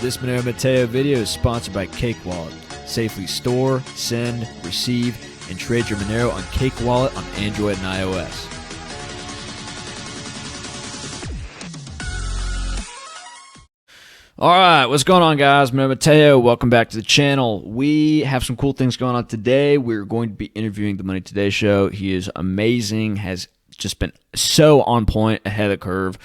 This Monero Matteo video is sponsored by Cake Wallet. Safely store, send, receive, and trade your Monero on Cake Wallet on Android and iOS. Alright, what's going on, guys? Monero Matteo, welcome back to the channel. We have some cool things going on today. We're going to be interviewing the Money Today show. He is amazing, has just been so on point, ahead of the curve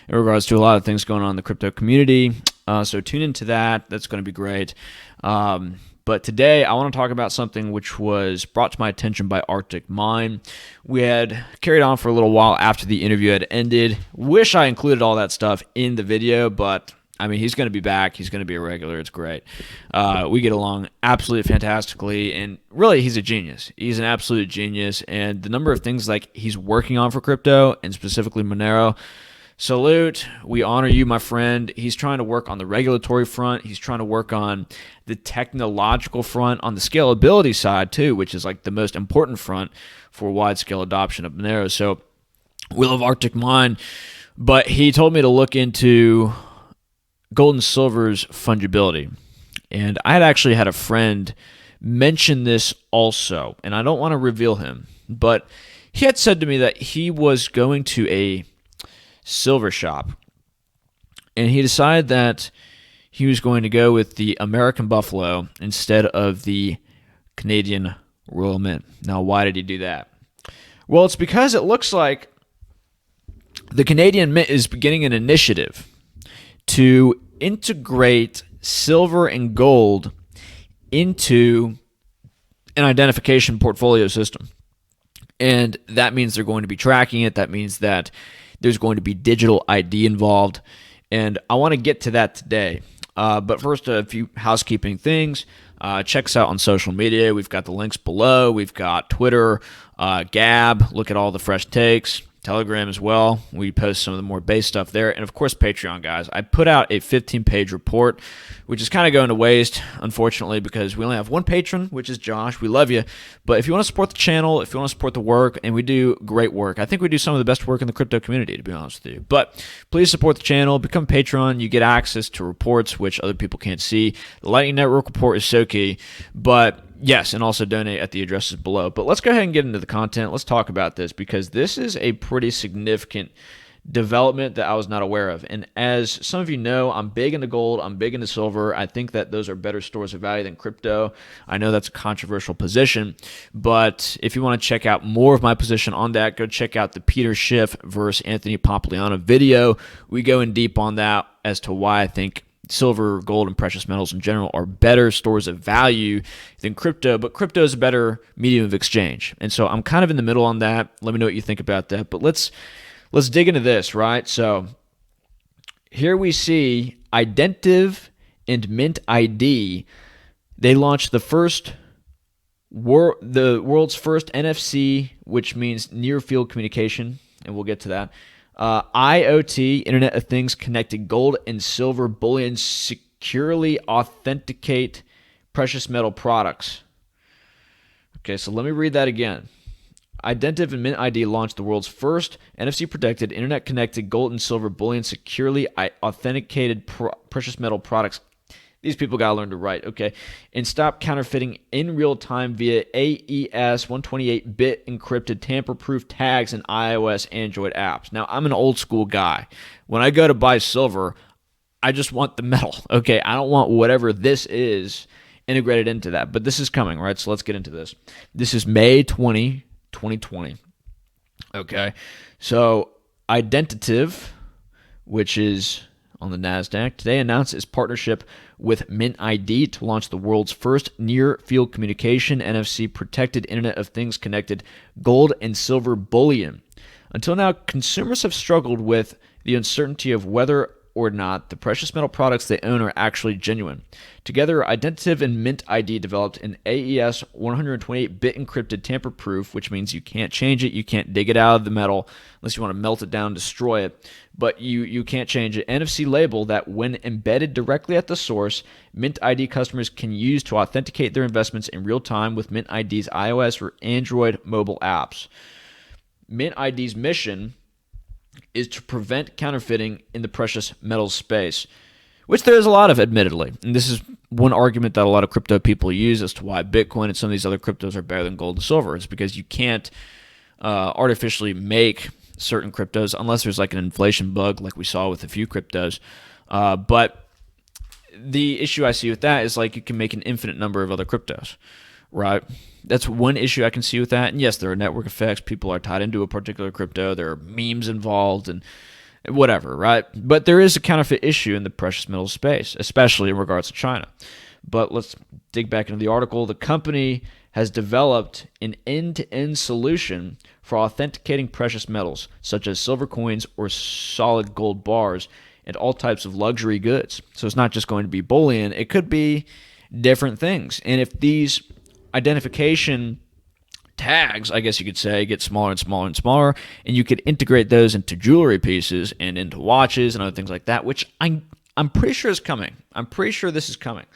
in regards to a lot of things going on in the crypto community. So tune into that. That's going to be great. But today I want to talk about something which was brought to my attention by Artic Mine. We had carried on for a little while after the interview had ended. Wish I included all that stuff in the video, but I mean, he's going to be back. He's going to be a regular. It's great. We get along absolutely fantastically, and really, he's a genius. He's an absolute genius, and the number of things like he's working on for crypto, and specifically Monero, salute. We honor you, my friend. He's trying to work on the regulatory front. He's trying to work on the technological front, on the scalability side too, which is like the most important front for wide-scale adoption of Monero. So we love Artic Mine, but he told me to look into gold and silver's fungibility. And I had actually had a friend mention this also, and I don't want to reveal him, but he had said to me that he was going to a silver shop, and he decided that he was going to go with the American Buffalo instead of the Canadian Royal Mint. Now, why did he do that? Well, it's because it looks like the Canadian Mint is beginning an initiative to integrate silver and gold into an identification portfolio system. And that means they're going to be tracking it. That means that there's going to be digital ID involved. And I want to get to that today. But first, a few housekeeping things. Check us out on social media. We've got the links below. We've got Twitter, Gab. Look at all the fresh takes. Telegram as well. We post some of the more base stuff there. And of course, Patreon, guys. I put out a 15-page report, which is kind of going to waste, unfortunately, because we only have one patron, which is Josh. We love you. But if you want to support the channel, if you want to support the work, and we do great work. I think we do some of the best work in the crypto community, to be honest with you. But please support the channel. Become a patron. You get access to reports, which other people can't see. The Lightning Network report is so key. But yes, and also donate at the addresses below. But let's go ahead and get into the content. Let's talk about this, because this is a pretty significant development that I was not aware of. And as some of you know, I'm big into gold. I'm big into silver. I think that those are better stores of value than crypto. I know that's a controversial position, but if you want to check out more of my position on that, go check out the Peter Schiff versus Anthony Pompliano video. We go in deep on that as to why I think silver, gold, and precious metals in general are better stores of value than crypto, but crypto is a better medium of exchange. And so I'm kind of in the middle on that. Let me know what you think about that. But let's dig into this, right? So here we see Identiv and MintID. They launched the world's first NFC, which means near field communication, and we'll get to that. IoT, Internet of Things, connected gold and silver bullion securely authenticate precious metal products. Okay, so let me read that again. Identiv and MintID launched the world's first NFC-protected, Internet-connected gold and silver bullion securely authenticated precious metal products. These people got to learn to write, okay? And stop counterfeiting in real time via AES 128-bit encrypted tamper-proof tags in iOS, Android apps. Now, I'm an old school guy. When I go to buy silver, I just want the metal, okay? I don't want whatever this is integrated into that. But this is coming, right? So let's get into this. This is May 20, 2020, okay? So Identiv, which is on the NASDAQ, today announced its partnership with MintID to launch the world's first near-field communication, NFC-protected Internet of Things connected gold and silver bullion. Until now, consumers have struggled with the uncertainty of whether or not the precious metal products they own are actually genuine. Together, Identiv and MintID developed an AES 128-bit encrypted tamper-proof, which means you can't change it, you can't dig it out of the metal unless you want to melt it down and destroy it, but you can't change it. NFC label that, when embedded directly at the source, MintID customers can use to authenticate their investments in real time with MintID's iOS or Android mobile apps. MintID's mission is to prevent counterfeiting in the precious metals space, which there is a lot of, admittedly. And this is one argument that a lot of crypto people use as to why Bitcoin and some of these other cryptos are better than gold and silver. It's because you can't artificially make certain cryptos unless there's like an inflation bug like we saw with a few cryptos. But the issue I see with that is like you can make an infinite number of other cryptos, right? That's one issue I can see with that. And yes, there are network effects. People are tied into a particular crypto. There are memes involved and whatever, right? But there is a counterfeit issue in the precious metals space, especially in regards to China. But let's dig back into the article. The company has developed an end-to-end solution for authenticating precious metals, such as silver coins or solid gold bars, and all types of luxury goods. So it's not just going to be bullion. It could be different things. And if these identification tags, I guess you could say, get smaller and smaller and smaller, and you could integrate those into jewelry pieces and into watches and other things like that, which I'm pretty sure is coming. I'm pretty sure this is coming.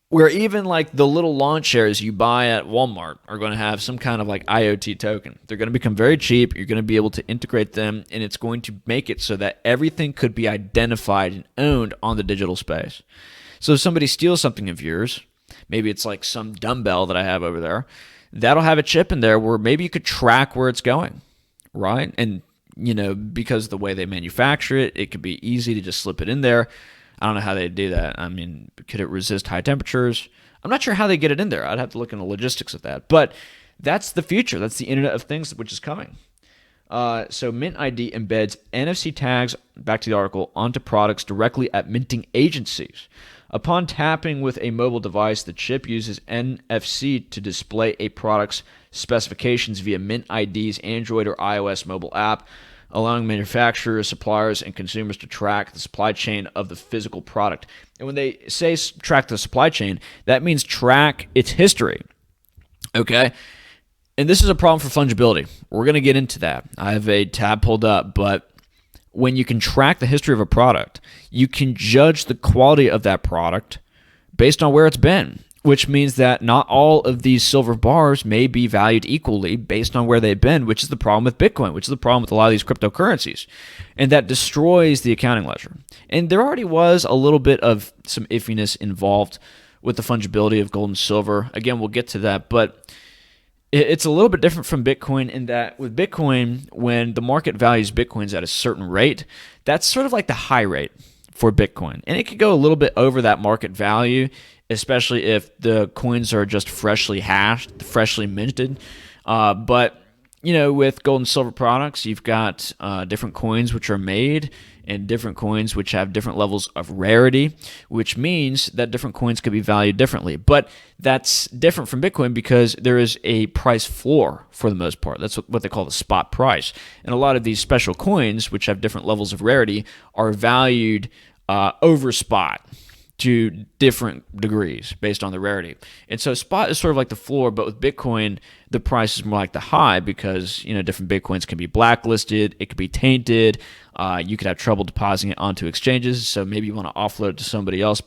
Where even like the little lawn chairs you buy at Walmart are going to have some kind of like IoT token. They're going to become very cheap. You're going to be able to integrate them, and it's going to make it so that everything could be identified and owned on the digital space. So if somebody steals something of yours, maybe it's like some dumbbell that I have over there, that'll have a chip in there where maybe you could track where it's going, right? And, you know, because of the way they manufacture it, it could be easy to just slip it in there. I don't know how they do that. I mean, could it resist high temperatures? I'm not sure how they get it in there. I'd have to look into logistics of that. But that's the future. That's the Internet of Things, which is coming. So MintID embeds NFC tags, back to the article, onto products directly at minting agencies. Upon tapping with a mobile device, the chip uses NFC to display a product's specifications via MintID's Android or iOS mobile app, allowing manufacturers, suppliers, and consumers to track the supply chain of the physical product. And when they say track the supply chain, that means track its history. Okay? And this is a problem for fungibility. We're going to get into that. I have a tab pulled up, but when you can track the history of a product, you can judge the quality of that product based on where it's been, which means that not all of these silver bars may be valued equally based on where they've been, which is the problem with Bitcoin, which is the problem with a lot of these cryptocurrencies. And that destroys the accounting ledger. And there already was a little bit of some iffiness involved with the fungibility of gold and silver. Again, we'll get to that, but it's a little bit different from Bitcoin in that with Bitcoin, when the market values Bitcoins at a certain rate, that's sort of like the high rate for Bitcoin. And it could go a little bit over that market value, especially if the coins are just freshly hashed, freshly minted. But, you know, with gold and silver products, you've got different coins which are made and different coins which have different levels of rarity, which means that different coins could be valued differently. But that's different from Bitcoin because there is a price floor for the most part. That's what they call the spot price. And a lot of these special coins, which have different levels of rarity, are valued over spot to different degrees based on the rarity. And so spot is sort of like the floor, but with Bitcoin, the price is more like the high because, you know, different Bitcoins can be blacklisted, it could be tainted, you could have trouble depositing it onto exchanges, so maybe you want to offload it to somebody else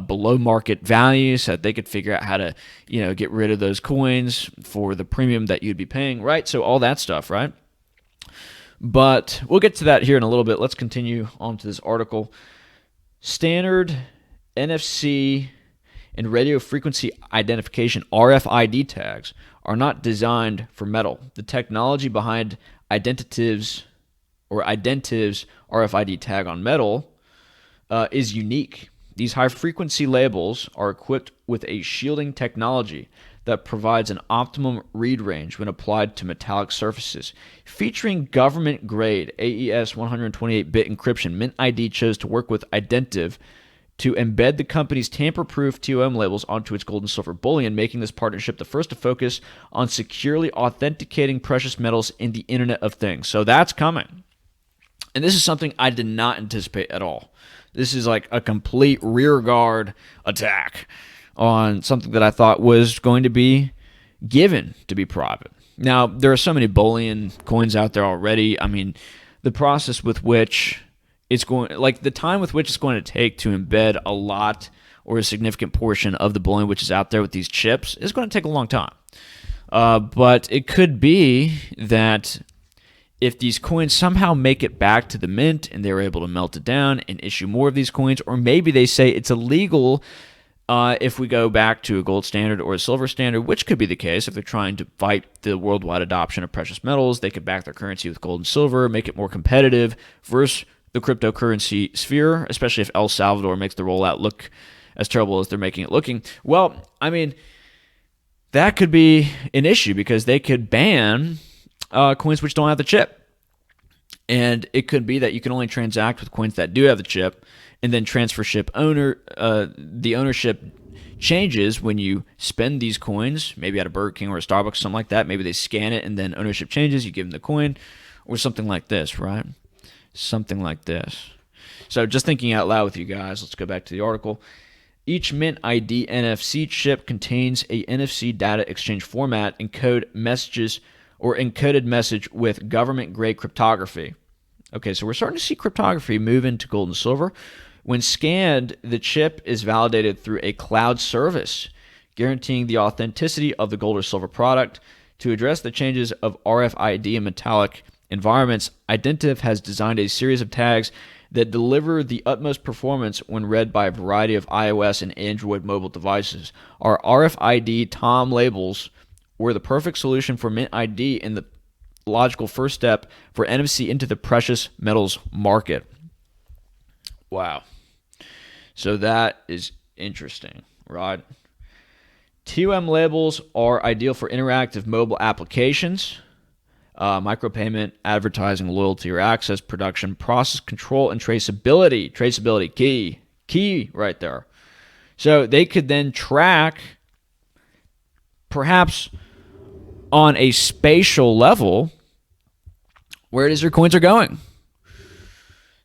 below market value so that they could figure out how to, you know, get rid of those coins for the premium that you'd be paying, right? So all that stuff, right? But we'll get to that here in a little bit. Let's continue on to this article. Standard NFC and radio frequency identification RFID tags are not designed for metal. The technology behind Identitiv's RFID tag on metal is unique. These high-frequency labels are equipped with a shielding technology that provides an optimum read range when applied to metallic surfaces. Featuring government-grade AES 128-bit encryption, MintID chose to work with Identiv to embed the company's tamper-proof TOM labels onto its gold and silver bullion, making this partnership the first to focus on securely authenticating precious metals in the Internet of Things. So that's coming. And this is something I did not anticipate at all. This is like a complete rearguard attack on something that I thought was going to be given to be private. Now, there are so many bullion coins out there already. I mean, the process with which it's going, like the time with which it's going to take to embed a lot or a significant portion of the bullion which is out there with these chips is going to take a long time. But it could be that if these coins somehow make it back to the mint and they're able to melt it down and issue more of these coins, or maybe they say it's illegal if we go back to a gold standard or a silver standard, which could be the case if they're trying to fight the worldwide adoption of precious metals. They could back their currency with gold and silver, make it more competitive versus the cryptocurrency sphere, especially if El Salvador makes the rollout look as terrible as they're making it looking. Well, I mean, that could be an issue because they could ban coins which don't have the chip. And it could be that you can only transact with coins that do have the chip, and then the ownership changes when you spend these coins, maybe at a Burger King or a Starbucks, something like that. Maybe they scan it and then ownership changes, you give them the coin, or something like this, right? Something like this. So just thinking out loud with you guys, let's go back to the article. Each MintID NFC chip contains a NFC data exchange format, encoded message with government-grade cryptography. Okay, so we're starting to see cryptography move into gold and silver. When scanned, the chip is validated through a cloud service, guaranteeing the authenticity of the gold or silver product. To address the changes of RFID and metallic environments, Identiv has designed a series of tags that deliver the utmost performance when read by a variety of iOS and Android mobile devices. Our RFID TOM labels were the perfect solution for MintID and the logical first step for NFC into the precious metals market. Wow. So that is interesting, right? TOM labels are ideal for interactive mobile applications, micropayment, advertising, loyalty or access, production, process control, and traceability. Traceability, key right there. So they could then track, perhaps on a spatial level, where it is your coins are going.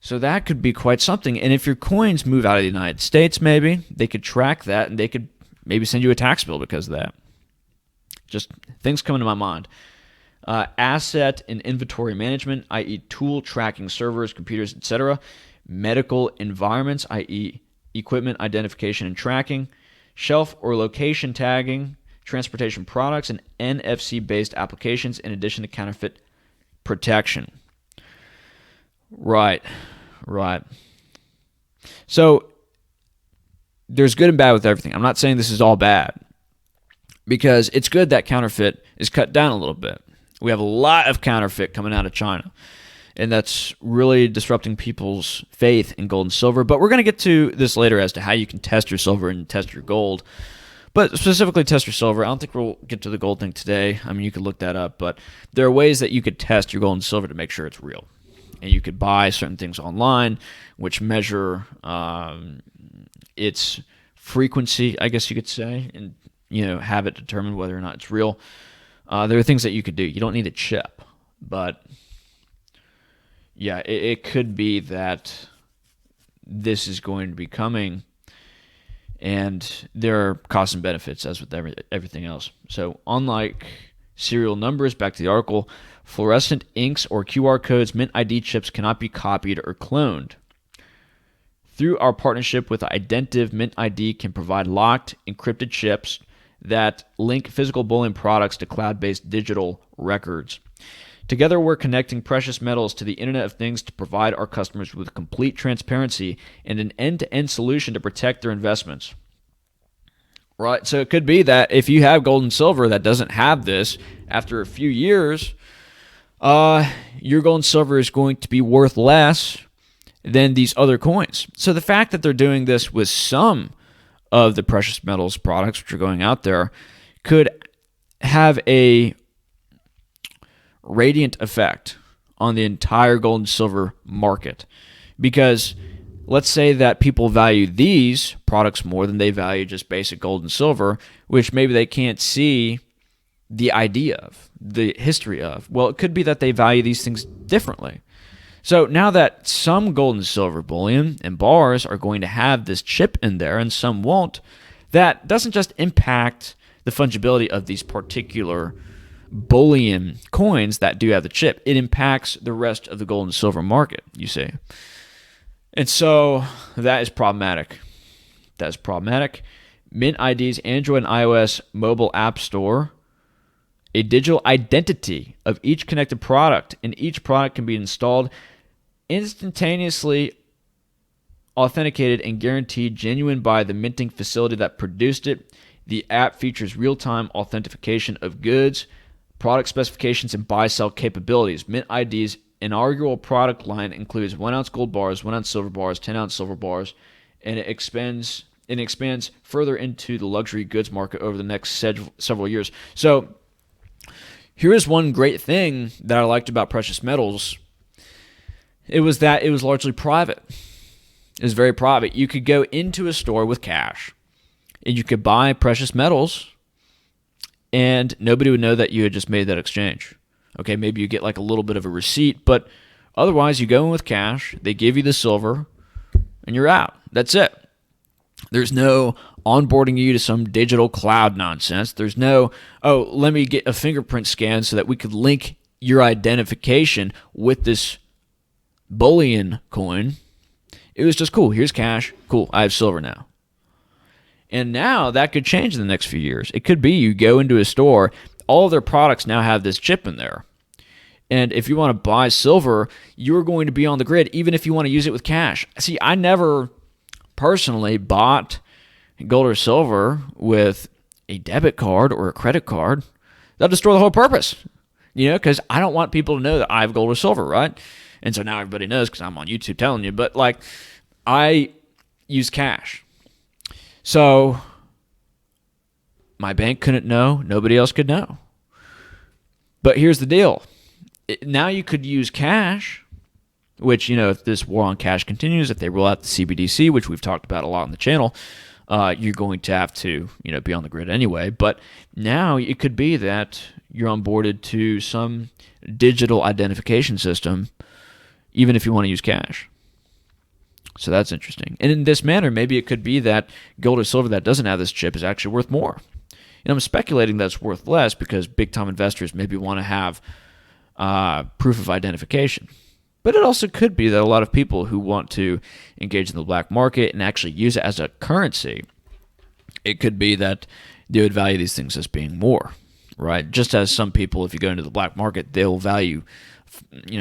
So that could be quite something. And if your coins move out of the United States, maybe, they could track that and they could maybe send you a tax bill because of that. Just things coming to my mind. Asset and inventory management, i.e. tool tracking servers, computers, etc. Medical environments, i.e. equipment identification and tracking. Shelf or location tagging, transportation products, and NFC-based applications in addition to counterfeit protection. Right. So there's good and bad with everything. I'm not saying this is all bad because it's good that counterfeit is cut down a little bit. We have a lot of counterfeit coming out of China, and that's really disrupting people's faith in gold and silver. But we're going to get to this later as to how you can test your silver and test your gold. But specifically test your silver. I don't think we'll get to the gold thing today. I mean, you could look that up, but there are ways that you could test your gold and silver to make sure it's real. And you could buy certain things online which measure its frequency, I guess you could say, and have it determine whether or not it's real. There are things that you could do. You don't need a chip, but yeah, it could be that this is going to be coming, and there are costs and benefits as with everything else. So unlike serial numbers, back to the article, fluorescent inks or QR codes, MintID chips cannot be copied or cloned. Through our partnership with Identiv, MintID can provide locked, encrypted chips that link physical bullion products to cloud-based digital records. Together, we're connecting precious metals to the Internet of Things to provide our customers with complete transparency and an end-to-end solution to protect their investments. Right, so it could be that if you have gold and silver that doesn't have this, after a few years, your gold and silver is going to be worth less than these other coins. So the fact that they're doing this with some of the precious metals products which are going out there could have a radiant effect on the entire gold and silver market. Because let's say that people value these products more than they value just basic gold and silver, which maybe they can't see the idea of, the history of. Well, it could be that they value these things differently. So now that some gold and silver bullion and bars are going to have this chip in there and some won't, that doesn't just impact the fungibility of these particular bullion coins that do have the chip. It impacts the rest of the gold and silver market, you see. And so that is problematic. MintID's Android and iOS mobile app store a digital identity of each connected product, and each product can be installed instantaneously, authenticated and guaranteed genuine by the minting facility that produced it. The app features real-time authentication of goods, product specifications, and buy-sell capabilities. MintID's inaugural product line includes 1-ounce gold bars, 1-ounce silver bars, 10-ounce silver bars, and it expands further into the luxury goods market over the next several years. So here is one great thing that I liked about precious metals. It was that it was largely private. It was very private. You could go into a store with cash, and you could buy precious metals, and nobody would know that you had just made that exchange. Okay, maybe you get like a little bit of a receipt, but otherwise you go in with cash, they give you the silver, and you're out. That's it. There's no onboarding you to some digital cloud nonsense. There's no, oh, let me get a fingerprint scan so that we could link your identification with this bullion coin. It was just cool. Here's cash. Cool. I have silver now. And now that could change in the next few years. It could be you go into a store, all of their products now have this chip in there. And if you want to buy silver, you're going to be on the grid, even if you want to use it with cash. See, I never personally bought gold or silver with a debit card or a credit card. That'll destroy the whole purpose, because I don't want people to know that I have gold or silver, right? And so now everybody knows because I'm on YouTube telling you. But like, I use cash. So my bank couldn't know. Nobody else could know. But here's the deal. Now you could use cash, which, if this war on cash continues, if they roll out the CBDC, which we've talked about a lot on the channel, you're going to have to, be on the grid anyway. But now it could be that you're onboarded to some digital identification system, even if you want to use cash. So that's interesting. And in this manner, maybe it could be that gold or silver that doesn't have this chip is actually worth more. And I'm speculating that it's worth less because big-time investors maybe want to have proof of identification. But it also could be that a lot of people who want to engage in the black market and actually use it as a currency, it could be that they would value these things as being more, right? Just as some people, if you go into the black market, they'll value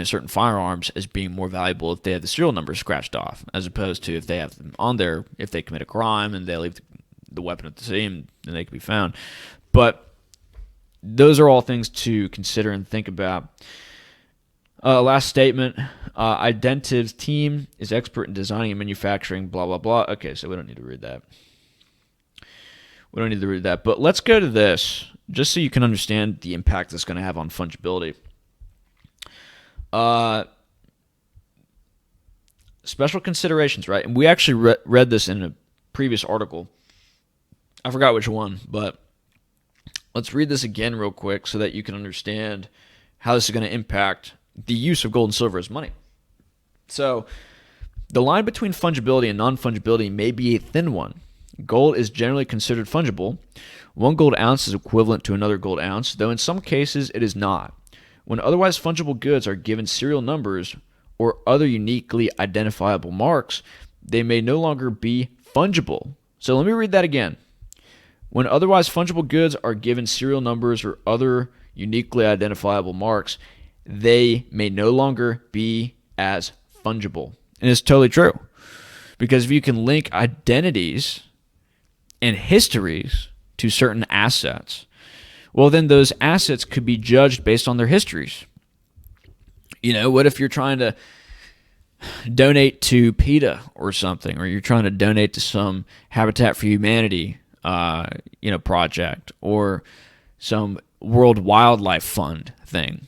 certain firearms as being more valuable if they have the serial number scratched off, as opposed to if they have them on there, if they commit a crime and they leave the weapon at the scene, then they can be found. But those are all things to consider and think about. Last statement, Identiv's team is expert in designing and manufacturing, blah, blah, blah. Okay, so we don't need to read that. But let's go to this, just so you can understand the impact it's going to have on fungibility. Special considerations, right? And we actually read this in a previous article. I forgot which one, but let's read this again real quick so that you can understand how this is going to impact the use of gold and silver as money. So, the line between fungibility and non-fungibility may be a thin one. Gold is generally considered fungible. 1 gold ounce is equivalent to another gold ounce, though in some cases it is not. When otherwise fungible goods are given serial numbers or other uniquely identifiable marks, they may no longer be fungible. So let me read that again. When otherwise fungible goods are given serial numbers or other uniquely identifiable marks, they may no longer be as fungible. And it's totally true. Because if you can link identities and histories to certain assets, well, then those assets could be judged based on their histories. What if you're trying to donate to PETA or something, or you're trying to donate to some Habitat for Humanity, project, or some World Wildlife Fund thing?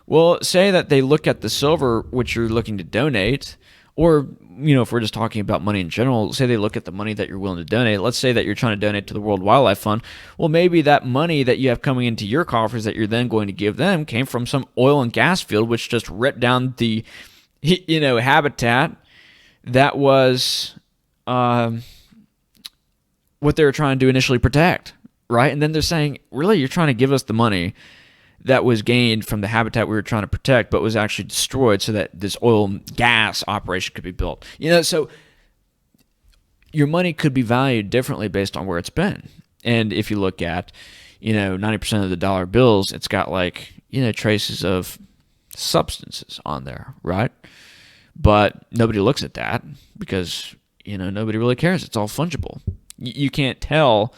Well, say that they look at the silver which you're looking to donate, or, if we're just talking about money in general, say they look at the money that you're willing to donate. Let's say that you're trying to donate to the World Wildlife Fund. Well, maybe that money that you have coming into your coffers that you're then going to give them came from some oil and gas field which just ripped down the, habitat that was what they were trying to initially protect, right? And then they're saying, really, you're trying to give us the money that was gained from the habitat we were trying to protect, but was actually destroyed so that this oil and gas operation could be built. So your money could be valued differently based on where it's been. And if you look at, 90% of the dollar bills, it's got like, traces of substances on there, right? But nobody looks at that because, nobody really cares. It's all fungible. You can't tell.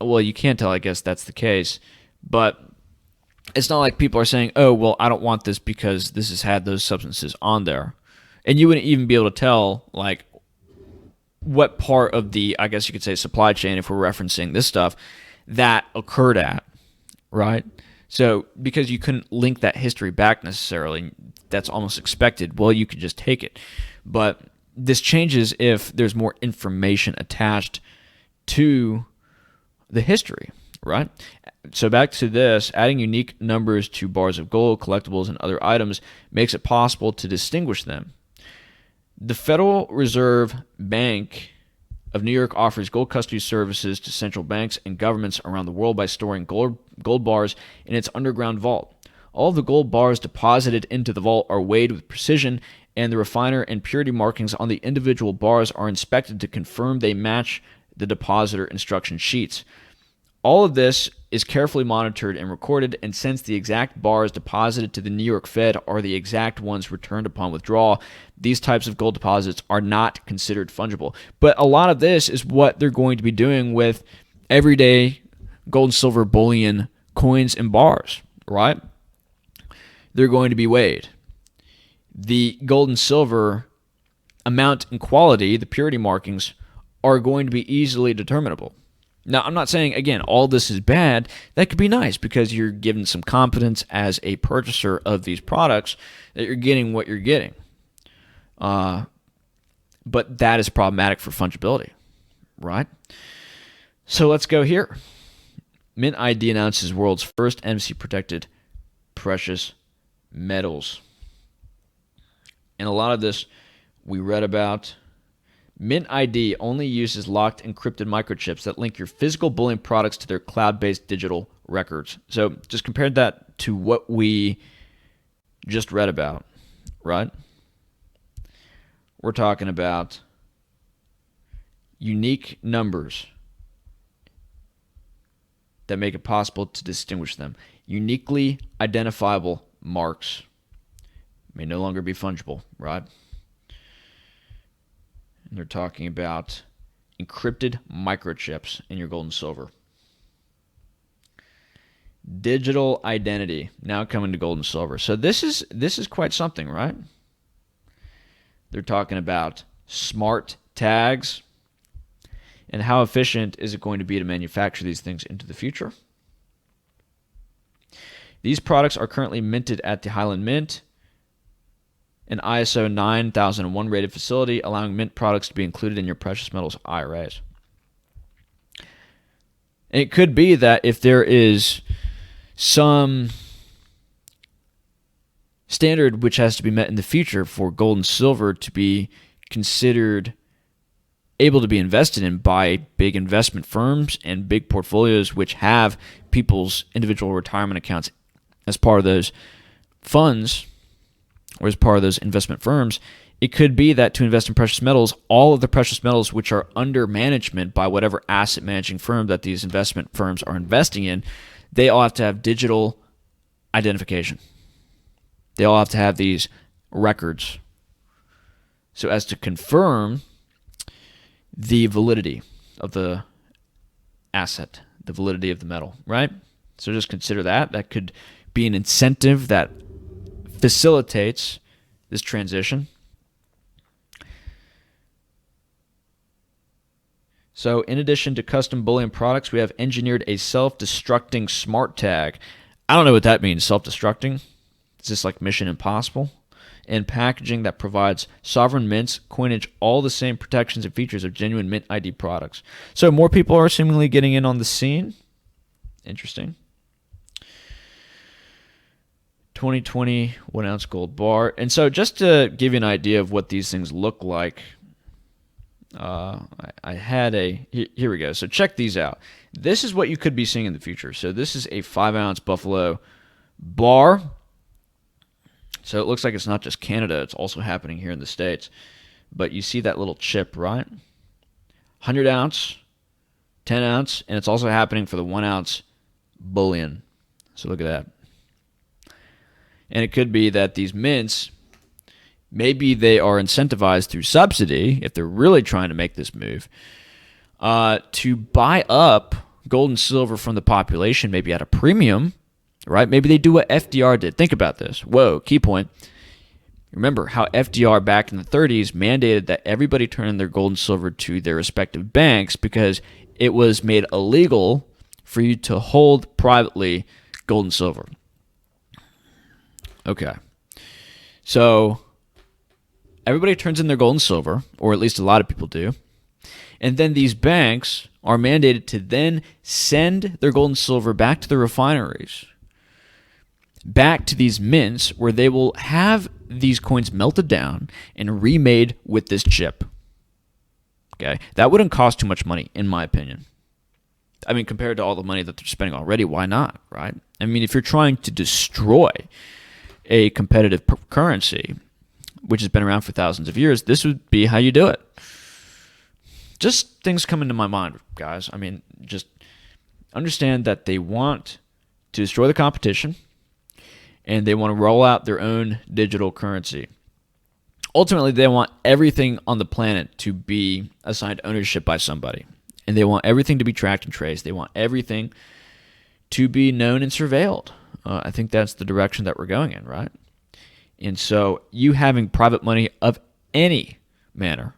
Well, you can't tell, I guess that's the case. But it's not like people are saying, oh, well, I don't want this because this has had those substances on there. And you wouldn't even be able to tell, like, what part of the, I guess you could say, supply chain, if we're referencing this stuff, that occurred at, right? So because you couldn't link that history back necessarily, that's almost expected. Well, you could just take it. But this changes if there's more information attached to the history, right? So back to this, adding unique numbers to bars of gold, collectibles, and other items makes it possible to distinguish them. The Federal Reserve Bank of New York offers gold custody services to central banks and governments around the world by storing gold bars in its underground vault. All of the gold bars deposited into the vault are weighed with precision, and the refiner and purity markings on the individual bars are inspected to confirm they match the depositor instruction sheets. All of this is carefully monitored and recorded, and since the exact bars deposited to the New York Fed are the exact ones returned upon withdrawal, these types of gold deposits are not considered fungible. But a lot of this is what they're going to be doing with everyday gold and silver bullion coins and bars, right? They're going to be weighed. The gold and silver amount and quality, the purity markings, are going to be easily determinable. Now, I'm not saying, again, all this is bad. That could be nice because you're given some confidence as a purchaser of these products that you're getting what you're getting. But that is problematic for fungibility, right? So let's go here. MintID announces world's first NFC-protected precious metals. And a lot of this we read about. MintID only uses locked encrypted microchips that link your physical bullion products to their cloud-based digital records. So just compare that to what we just read about, right? We're talking about unique numbers that make it possible to distinguish them. Uniquely identifiable marks may no longer be fungible, right? And they're talking about encrypted microchips in your gold and silver. Digital identity now coming to gold and silver. So this is quite something, right? They're talking about smart tags and how efficient is it going to be to manufacture these things into the future. These products are currently minted at the Highland Mint, an ISO 9001 rated facility, allowing mint products to be included in your precious metals IRAs. And it could be that if there is some standard which has to be met in the future for gold and silver to be considered able to be invested in by big investment firms and big portfolios which have people's individual retirement accounts as part of those funds, or as part of those investment firms, it could be that to invest in precious metals, all of the precious metals which are under management by whatever asset managing firm that these investment firms are investing in, they all have to have digital identification. They all have to have these records so as to confirm the validity of the asset, the validity of the metal, right? So just consider that. That could be an incentive that facilitates this transition. So in addition to custom bullion products, we have engineered a self-destructing smart tag. I don't know what that means, self-destructing. Is this like Mission Impossible? And packaging that provides sovereign mints, coinage, all the same protections and features of genuine MintID products. So more people are seemingly getting in on the scene. Interesting. 2020 1-ounce gold bar. And so just to give you an idea of what these things look like, I had here we go. So check these out. This is what you could be seeing in the future. So this is a 5-ounce Buffalo bar. So it looks like it's not just Canada, it's also happening here in the States. But you see that little chip, right? 100-ounce 10 ounce, and it's also happening for the 1 ounce bullion. So look at that. And it could be that these mints, maybe they are incentivized through subsidy, if they're really trying to make this move, to buy up gold and silver from the population, maybe at a premium, right? Maybe they do what FDR did. Think about this. Whoa, key point. Remember how FDR back in the 30s mandated that everybody turn their gold and silver to their respective banks because it was made illegal for you to hold privately gold and silver. Okay. So everybody turns in their gold and silver, or at least a lot of people do. And then these banks are mandated to then send their gold and silver back to the refineries, back to these mints where they will have these coins melted down and remade with this chip. Okay, that wouldn't cost too much money, in my opinion. I mean, compared to all the money that they're spending already, why not, right? I mean, if you're trying to destroy a competitive currency, which has been around for thousands of years, this would be how you do it. Just things come into my mind, guys. I mean, just understand that they want to destroy the competition and they want to roll out their own digital currency. Ultimately, they want everything on the planet to be assigned ownership by somebody. And they want everything to be tracked and traced. They want everything to be known and surveilled. I think that's the direction that we're going in, right? And so you having private money of any manner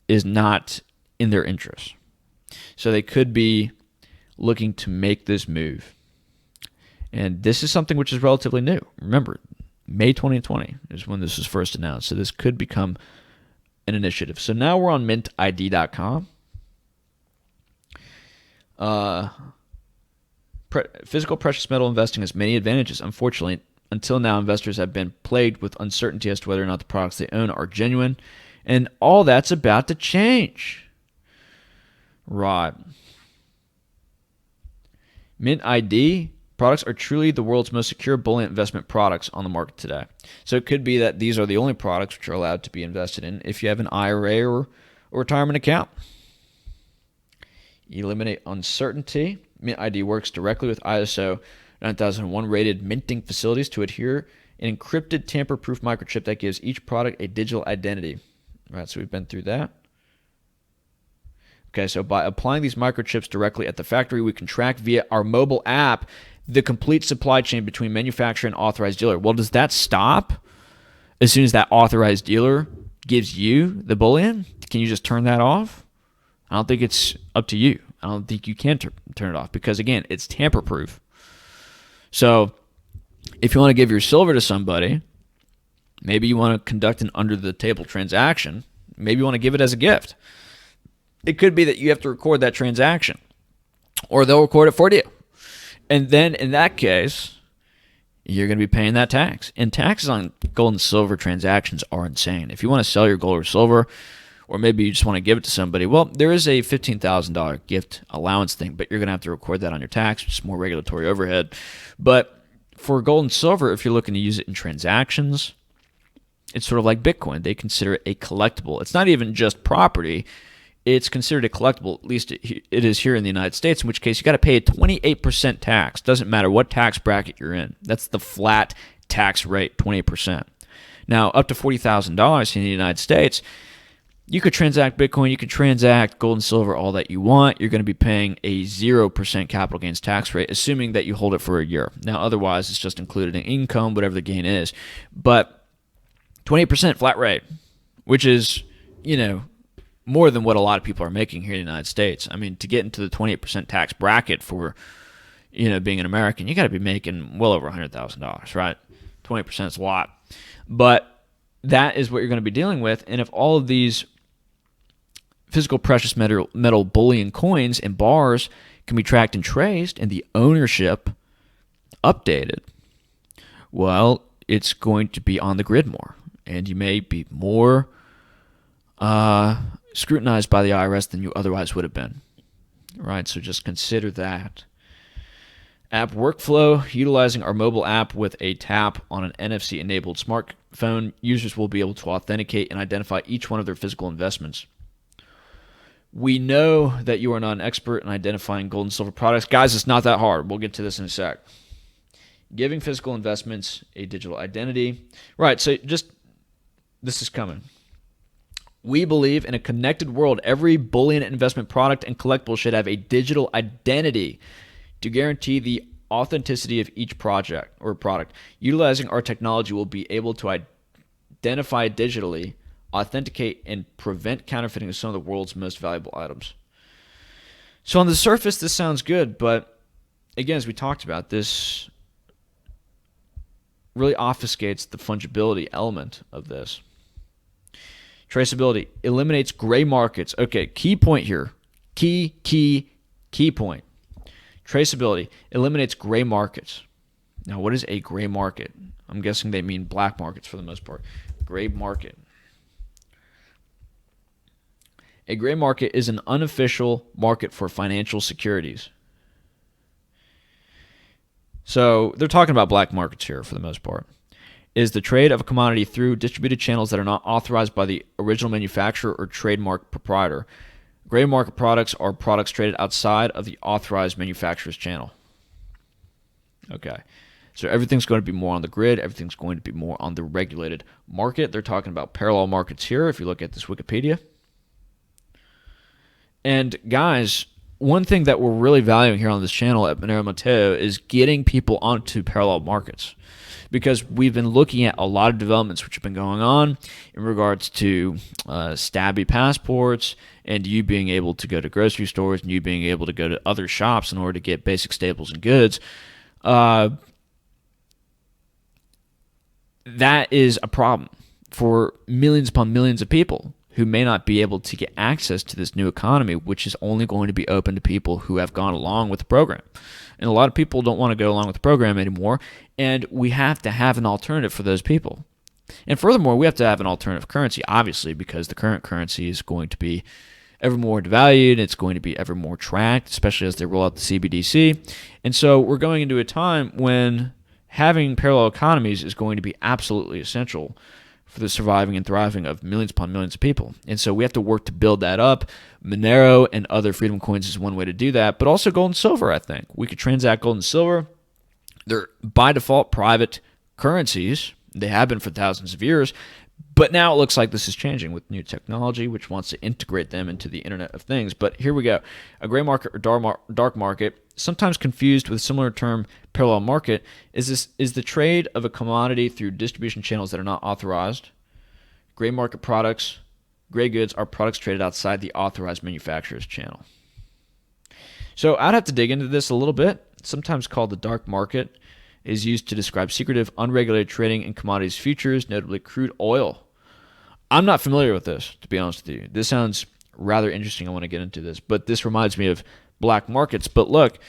is not in their interest. So they could be looking to make this move. And this is something which is relatively new. Remember, May 2020 is when this was first announced. So this could become an initiative. So now we're on MintID.com. Physical precious metal investing has many advantages. Unfortunately, until now, investors have been plagued with uncertainty as to whether or not the products they own are genuine. And all that's about to change. Right. MintID products are truly the world's most secure bullion investment products on the market today. So it could be that these are the only products which are allowed to be invested in if you have an IRA or retirement account. Eliminate uncertainty. MintID works directly with ISO 9001 rated minting facilities to adhere an encrypted tamper-proof microchip that gives each product a digital identity. All right, so we've been through that. Okay, so by applying these microchips directly at the factory, we can track via our mobile app the complete supply chain between manufacturer and authorized dealer. Well, does that stop as soon as that authorized dealer gives you the bullion? Can you just turn that off? I don't think it's up to you. I don't think you can turn it off because, again, it's tamper-proof. So if you want to give your silver to somebody, maybe you want to conduct an under-the-table transaction. Maybe you want to give it as a gift. It could be that you have to record that transaction, or they'll record it for you. And then in that case, you're going to be paying that tax. And taxes on gold and silver transactions are insane. If you want to sell your gold or silver, or maybe you just want to give it to somebody, well, there is a $15,000 gift allowance thing, but you're going to have to record that on your tax, which is more regulatory overhead. But for gold and silver, if you're looking to use it in transactions, it's sort of like Bitcoin. They consider it a collectible. It's not even just property. It's considered a collectible, at least it is here in the United States, in which case you got to pay a 28% tax. Doesn't matter what tax bracket you're in. That's the flat tax rate, 28%. Now, up to $40,000 in the United States, you could transact Bitcoin, you could transact gold and silver, all that you want. You're going to be paying a 0% capital gains tax rate, assuming that you hold it for a year. Now, otherwise, it's just included in income, whatever the gain is. But 28% flat rate, which is, more than what a lot of people are making here in the United States. I mean, to get into the 28% tax bracket for, being an American, you got to be making well over $100,000, right? 20% is a lot. But that is what you're going to be dealing with. And if all of these physical precious metal bullion coins and bars can be tracked and traced and the ownership updated, well, it's going to be on the grid more. And you may be more scrutinized by the IRS than you otherwise would have been. Right, so just consider that. App workflow. Utilizing our mobile app with a tap on an NFC-enabled smartphone, users will be able to authenticate and identify each one of their physical investments. We know that you are not an expert in identifying gold and silver products. Guys, it's not that hard. We'll get to this in a sec. Giving physical investments a digital identity. Right, so just this is coming. We believe in a connected world. Every bullion investment product and collectible should have a digital identity to guarantee the authenticity of each project or product. Utilizing our technology, will be able to identify digitally, authenticate, and prevent counterfeiting of some of the world's most valuable items. So on the surface, this sounds good, but again, as we talked about, this really obfuscates the fungibility element of this. Traceability eliminates gray markets. Okay, key point here. Key point. Traceability eliminates gray markets. Now, what is a gray market? I'm guessing they mean black markets for the most part. Gray market. A gray market is an unofficial market for financial securities. So they're talking about black markets here for the most part. Is the trade of a commodity through distributed channels that are not authorized by the original manufacturer or trademark proprietor. Gray market products are products traded outside of the authorized manufacturer's channel. Okay. So everything's going to be more on the grid. Everything's going to be more on the regulated market. They're talking about parallel markets here if you look at this Wikipedia. And guys, one thing that we're really valuing here on this channel at Monero Matteo is getting people onto parallel markets, because we've been looking at a lot of developments which have been going on in regards to stabby passports and you being able to go to grocery stores and you being able to go to other shops in order to get basic staples and goods. That is a problem for millions upon millions of people who may not be able to get access to this new economy, which is only going to be open to people who have gone along with the program. And a lot of people don't want to go along with the program anymore, and we have to have an alternative for those people. And furthermore, we have to have an alternative currency, obviously, because the current currency is going to be ever more devalued. It's going to be ever more tracked, especially as they roll out the CBDC. And so we're going into a time when having parallel economies is going to be absolutely essential for the surviving and thriving of millions upon millions of people. And so we have to work to build that up. Monero and other Freedom coins is one way to do that, but also gold and silver, I think. We could transact gold and silver. They're by default private currencies. They have been for thousands of years, but now it looks like this is changing with new technology, which wants to integrate them into the Internet of Things. But here we go. A gray market or dark market, sometimes confused with a similar term, parallel market, is the trade of a commodity through distribution channels that are not authorized. Gray market products, gray goods are products traded outside the authorized manufacturer's channel. So I'd have to dig into this a little bit. Sometimes called the dark market, is used to describe secretive, unregulated trading in commodities futures, notably crude oil. I'm not familiar with this, to be honest with you. This sounds rather interesting. I want to get into this, but this reminds me of black markets. But look,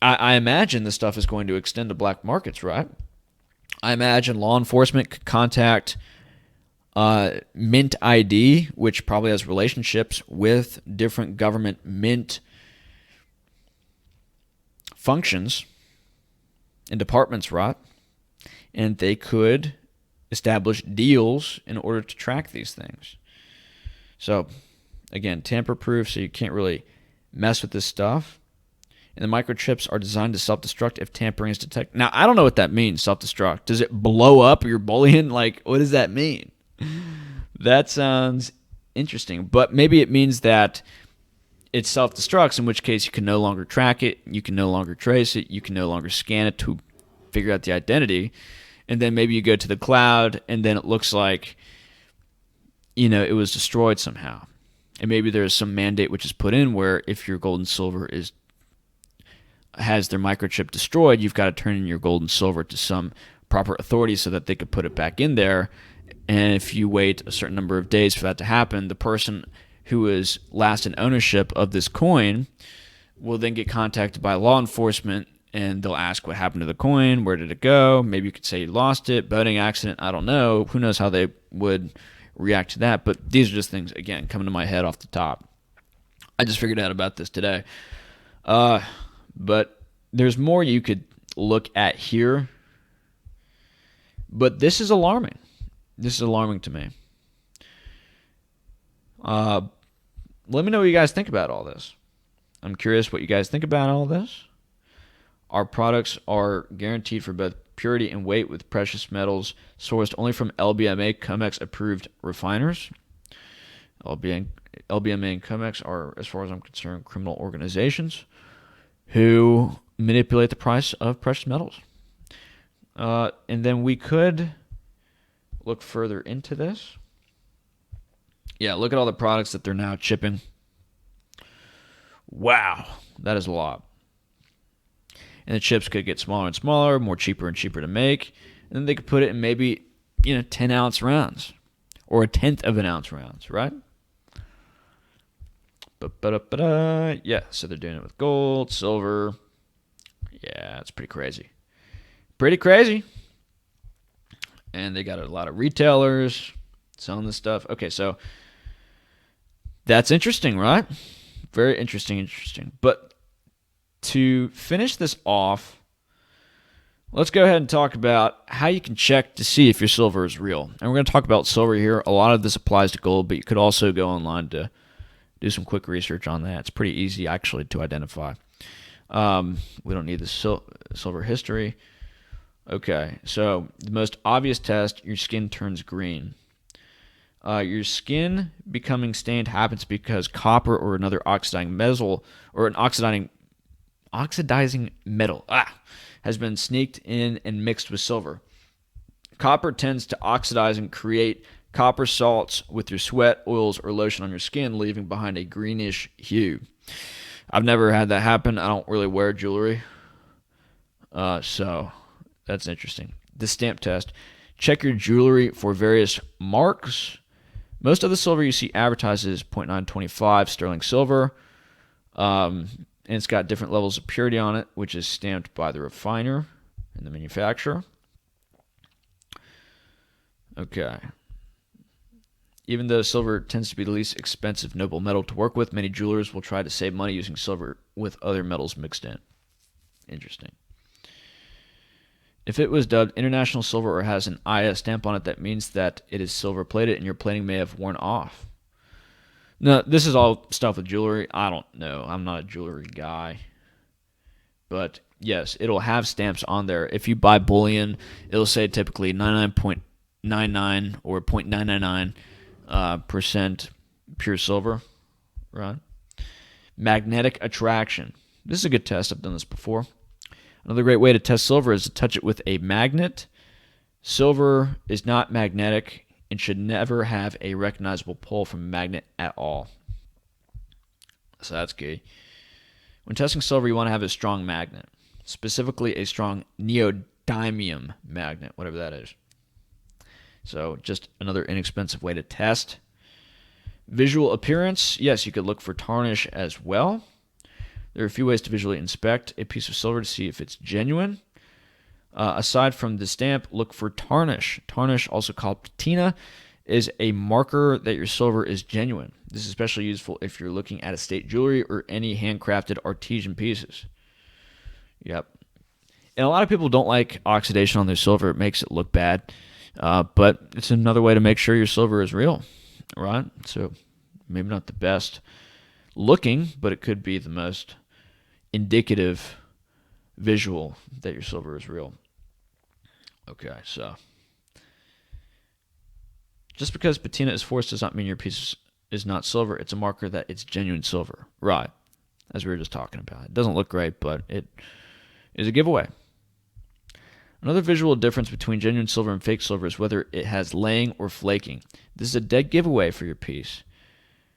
I imagine this stuff is going to extend to black markets, right? I imagine law enforcement could contact MintID, which probably has relationships with different government mint functions and departments, right? And they could establish deals in order to track these things. So, again, tamper-proof, so you can't really mess with this stuff. And the microchips are designed to self-destruct if tampering is detected. Now, I don't know what that means, self-destruct. Does it blow up your bullion? Like, what does that mean? That sounds interesting. But maybe it means that it self-destructs, in which case you can no longer track it, you can no longer trace it, you can no longer scan it to figure out the identity. And then maybe you go to the cloud, and then it looks like, it was destroyed somehow. And maybe there's some mandate which is put in where if your gold and silver has their microchip destroyed, you've got to turn in your gold and silver to some proper authority so that they could put it back in there. And if you wait a certain number of days for that to happen, the person who is last in ownership of this coin will then get contacted by law enforcement, and they'll ask what happened to the coin, where did it go? Maybe you could say you lost it, boating accident, I don't know. Who knows how they would react to that? But these are just things, again, coming to my head off the top. I just figured out about this today. But there's more you could look at here. But this is alarming. This is alarming to me. Uh, let me know what you guys think about all this. I'm curious what you guys think about all this. Our products are guaranteed for both purity and weight with precious metals sourced only from LBMA COMEX approved refiners. LBMA and COMEX are, as far as I'm concerned, criminal organizations who manipulate the price of precious metals. And then we could look further into this. Yeah, look at all the products that they're now chipping. Wow, that is a lot. And the chips could get smaller and smaller, more cheaper and cheaper to make. And then they could put it in maybe 10-ounce rounds or 1/10 of an ounce rounds, right? Yeah, so they're doing it with gold, silver. Yeah, it's pretty crazy. Pretty crazy. And they got a lot of retailers selling this stuff. Okay, so that's interesting, right? Very interesting. But to finish this off, let's go ahead and talk about how you can check to see if your silver is real. And we're going to talk about silver here. A lot of this applies to gold, but you could also go online to do some quick research on that. It's pretty easy, actually, to identify. We don't need the silver history. Okay, so the most obvious test, your skin turns green. Your skin becoming stained happens because copper or another oxidizing metal has been sneaked in and mixed with silver. Copper tends to oxidize and create copper salts with your sweat, oils, or lotion on your skin, leaving behind a greenish hue. I've never had that happen. I don't really wear jewelry, so that's interesting. The stamp test. Check your jewelry for various marks. Most of the silver you see advertised is 0.925 sterling silver, and it's got different levels of purity on it, which is stamped by the refiner and the manufacturer. Okay. Even though silver tends to be the least expensive noble metal to work with, many jewelers will try to save money using silver with other metals mixed in. Interesting. If it was dubbed international silver or has an IS stamp on it, that means that it is silver plated and your plating may have worn off. No, this is all stuff with jewelry. I don't know. I'm not a jewelry guy. But yes, it'll have stamps on there. If you buy bullion, it'll say typically 99.99 or 0.999% pure silver, right? Magnetic attraction. This is a good test. I've done this before. Another great way to test silver is to touch it with a magnet. Silver is not magnetic and should never have a recognizable pull from a magnet at all. So that's good. When testing silver, you want to have a strong magnet, specifically a strong neodymium magnet, whatever that is. So just another inexpensive way to test. Visual appearance. Yes, you could look for tarnish as well. There are a few ways to visually inspect a piece of silver to see if it's genuine. Aside from the stamp, look for tarnish. Tarnish, also called patina, is a marker that your silver is genuine. This is especially useful if you're looking at estate jewelry or any handcrafted artisan pieces. Yep. And a lot of people don't like oxidation on their silver. It makes it look bad. But it's another way to make sure your silver is real, right? So maybe not the best looking, but it could be the most indicative visual that your silver is real. Okay, so just because patina is forced does not mean your piece is not silver. It's a marker that it's genuine silver, right? As we were just talking about. It doesn't look great, but it is a giveaway. Another visual difference between genuine silver and fake silver is whether it has laying or flaking. This is a dead giveaway for your piece,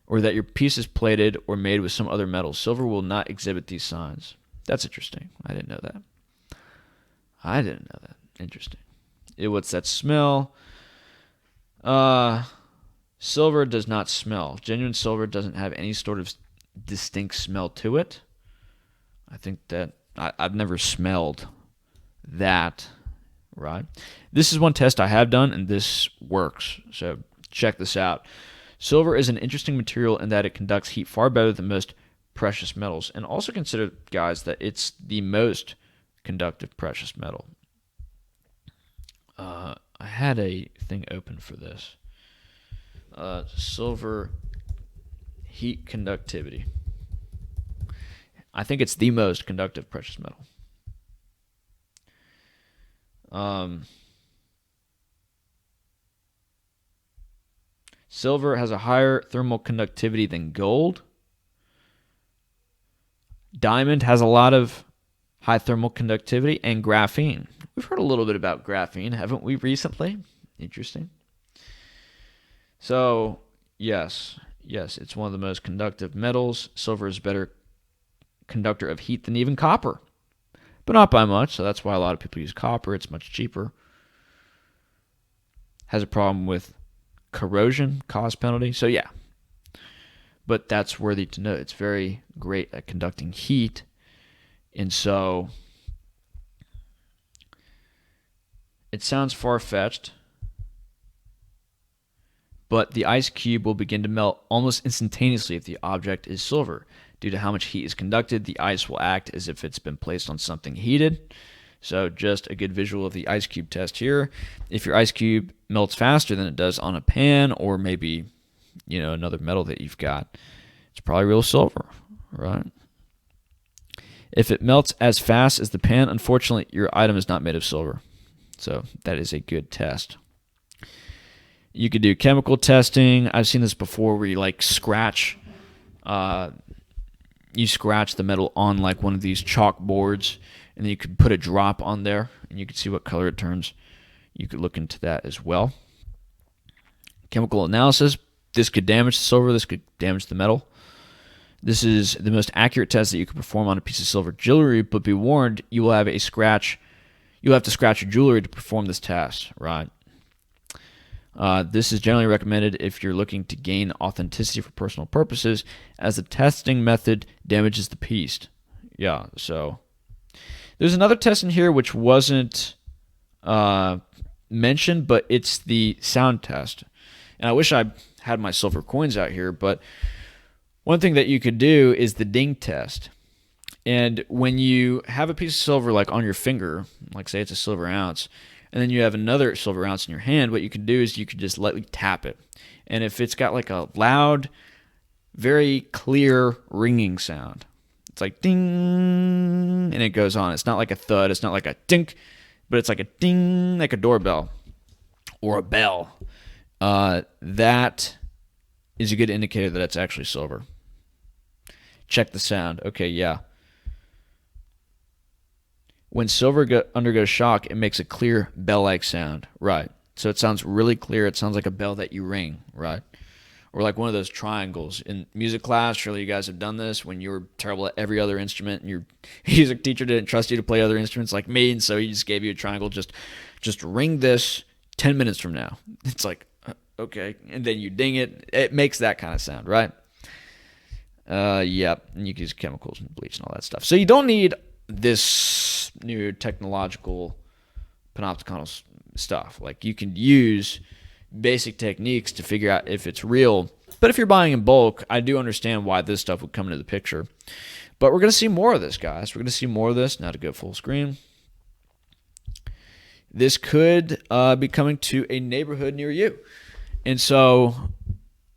or that your piece is plated or made with some other metal. Silver will not exhibit these signs. That's interesting. I didn't know that. Interesting. What's that smell? Silver does not smell. Genuine silver doesn't have any sort of distinct smell to it. I think that I've never smelled that, right? This is one test I have done, and this works. So check this out. Silver is an interesting material in that it conducts heat far better than most precious metals, and also consider, guys, that it's the most conductive precious metal. I had a thing open for this. Silver heat conductivity. I think it's the most conductive precious metal. Silver has a higher thermal conductivity than gold. Diamond has a lot of high thermal conductivity, and graphene. We've heard a little bit about graphene, haven't we, recently? Interesting. So, yes, it's one of the most conductive metals. Silver is a better conductor of heat than even copper, but not by much, so that's why a lot of people use copper. It's much cheaper. Has a problem with corrosion, cost penalty. So, yeah. But that's worthy to note. It's very great at conducting heat. And so it sounds far-fetched, but the ice cube will begin to melt almost instantaneously if the object is silver. Due to how much heat is conducted, the ice will act as if it's been placed on something heated. So just a good visual of the ice cube test here. If your ice cube melts faster than it does on a pan, or maybe, another metal that you've got, it's probably real silver, right? If it melts as fast as the pan, unfortunately, your item is not made of silver. So that is a good test. You could do chemical testing. I've seen this before where you scratch the metal on one of these chalkboards, and then you could put a drop on there, and you could see what color it turns. You could look into that as well. Chemical analysis. This could damage the silver. This could damage the metal. This is the most accurate test that you can perform on a piece of silver jewelry, but be warned, you will have to scratch your jewelry to perform this test, right? This is generally recommended if you're looking to gain authenticity for personal purposes, as the testing method damages the piece. Yeah, so there's another test in here which wasn't mentioned, but it's the sound test. And I wish I had my silver coins out here, but one thing that you could do is the ding test. And when you have a piece of silver on your finger, say it's a silver ounce, and then you have another silver ounce in your hand, what you can do is you could just lightly tap it. And if it's got a loud, very clear ringing sound, it's like ding, and it goes on. It's not like a thud, it's not like a dink, but it's like a ding, like a doorbell or a bell. That is a good indicator that it's actually silver. Check the sound. Okay, yeah. When silver undergoes shock, it makes a clear bell-like sound. Right. So it sounds really clear. It sounds like a bell that you ring, right? Or like one of those triangles. In music class, surely you guys have done this when you were terrible at every other instrument and your music teacher didn't trust you to play other instruments like me, and so he just gave you a triangle. Just ring this 10 minutes from now. It's like, okay. And then you ding it. It makes that kind of sound, right? Yep. And you can use chemicals and bleach and all that stuff. So you don't need this new technological panopticon stuff. You can use basic techniques to figure out if it's real. But if you're buying in bulk, I do understand why this stuff would come into the picture. But we're going to see more of this, guys. We're going to see more of this. Now to go full screen. This could be coming to a neighborhood near you. And so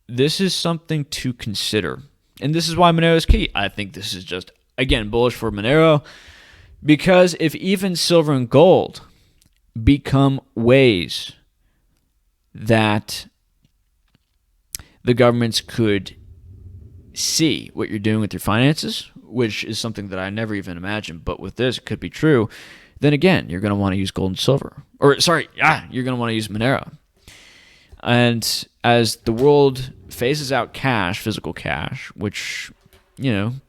this is something to consider. And this is why Monero is key. I think this is just, again, bullish for Monero, because if even silver and gold become ways that the governments could see what you're doing with your finances, which is something that I never even imagined, but with this, it could be true, then again, you're going to want to use gold and silver. You're going to want to use Monero. And as the world phases out cash, physical cash, which,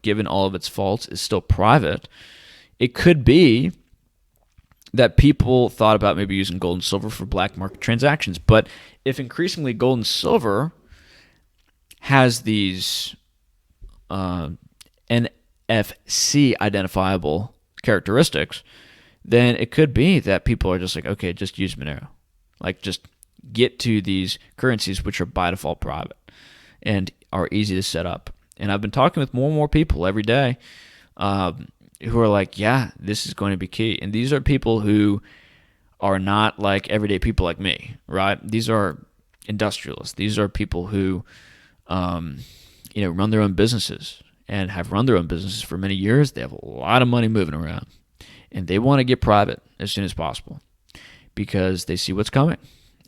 given all of its faults, is still private, it could be that people thought about maybe using gold and silver for black market transactions. But if increasingly gold and silver has these NFC identifiable characteristics, then it could be that people are just like, okay, just use Monero. Just get to these currencies which are by default private and are easy to set up. And I've been talking with more and more people every day who are like, yeah, this is going to be key. And these are people who are not like everyday people like me, right? These are industrialists. These are people who, run their own businesses and have run their own businesses for many years. They have a lot of money moving around, and they want to get private as soon as possible because they see what's coming,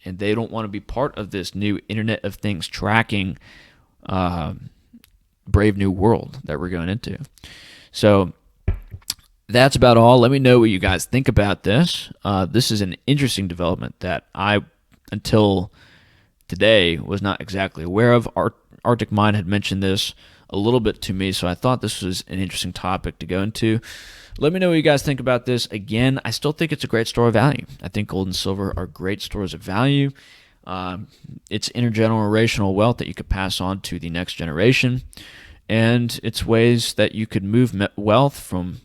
and they don't want to be part of this new Internet of Things tracking brave new world that we're going into. So that's about all. Let me know what you guys think about this. This is an interesting development that I, until today, was not exactly aware of. Artic Mine had mentioned this a little bit to me, so I thought this was an interesting topic to go into. Let me know what you guys think about this. Again, I still think it's a great store of value. I think gold and silver are great stores of value. It's intergenerational wealth that you could pass on to the next generation, and it's ways that you could move wealth from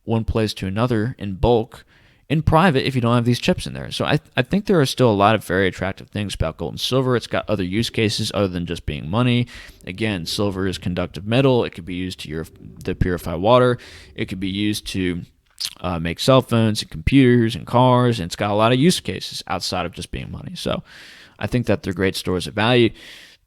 one place to another in bulk in private if you don't have these chips in there. So I think there are still a lot of very attractive things about gold and silver. It's got other use cases other than just being money. Again, silver is conductive metal. It could be used to purify water. It could be used to make cell phones and computers and cars, and it's got a lot of use cases outside of just being money. So I think that they're great stores of value.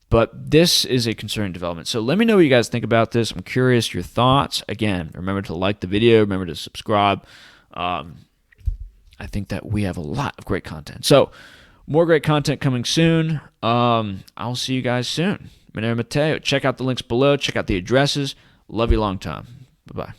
But this is a concerning development. So let me know what you guys think about this. I'm curious your thoughts. Again, remember to like the video. Remember to subscribe. I think that we have a lot of great content. So more great content coming soon. I'll see you guys soon. Monero Matteo. Check out the links below. Check out the addresses. Love you long time. Bye-bye.